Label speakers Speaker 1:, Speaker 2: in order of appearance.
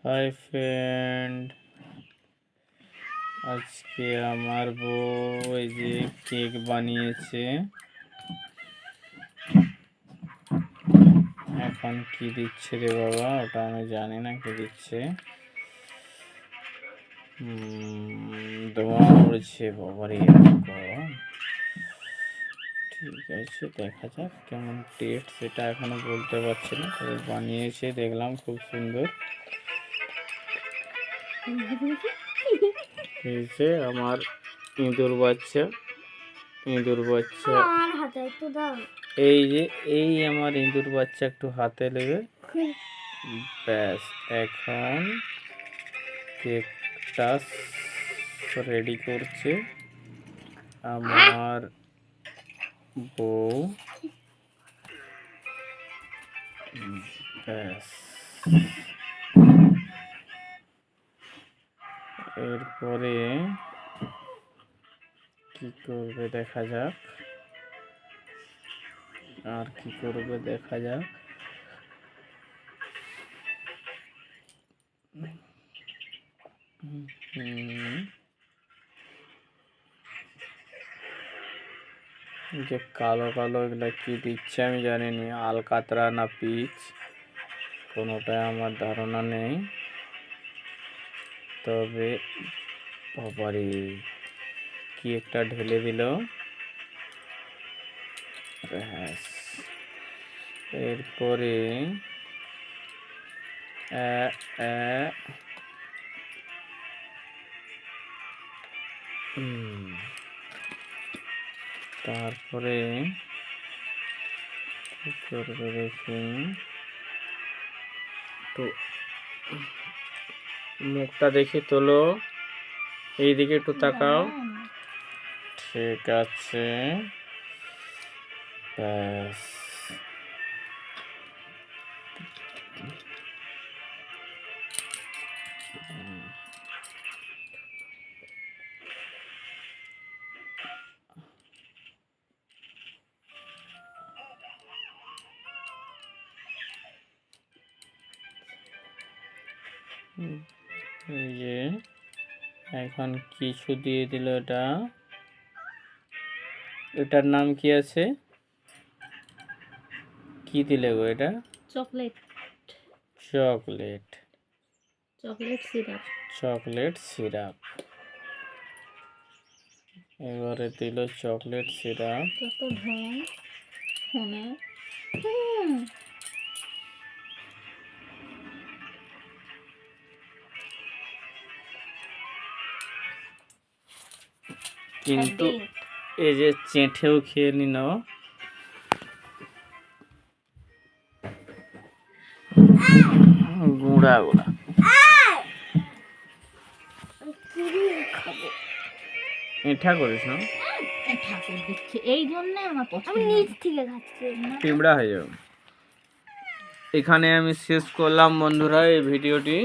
Speaker 1: Hi friend, আজকে আমার বউ এই যে কেক বানিয়েছে। এখন কি দিচ্ছে রে বাবা, ওটা আমি জানি না কি দিচ্ছে। ধোঁয়া উড়ছে বাবারে, গরম। ঠিক আছে, দেখা যাক কেমন টেস্ট, সেটা এখনো বলতে পারছি না, তবে বানিয়েছে দেখলাম খুব সুন্দর। এই যে আমার ইঁদুর বাচ্চা, এই যে এই আমার ইঁদুর বাচ্চা একটু হাতে নেবে, ব্যাস। এখন কেকটা রেডি করছে আমার বউ, ব্যাস। এরপরে কি করবে দেখা যাক, আর কি করবে দেখা যাক। যে কালো কালো এগুলা কি দিচ্ছে আমি জানি না, আলকাতরা না পিচ, কোনোটাই আমার ধারণা নেই। তবে বাবারে, কি একটা ঢেলে দিল। এরপরে তারপরে কি করবে দেখি, তো মুখটা দেখি তোলো, এইদিকে একটু তাকাও। ঠিক আছে, ব্যাস। এই যে এখন কিছু দিয়ে দিল, এটার নাম কি আছে, কি দিলে গো? এটা
Speaker 2: চকলেট
Speaker 1: সিরাপ। এবারে দিল চকলেট সিরাপ। কিন্তু এই যে চেঁঠেও খেয়ে নিন, গুঁড়া গুঁড়া এঠা করিস না,
Speaker 2: এই জন্য আমার পছন্দ, নিচ থেকে খাচ্ছি
Speaker 1: পিঁপড়া হয়ে যাবে। এখানে আমি শেষ করলাম বন্ধুরা এই ভিডিওটি।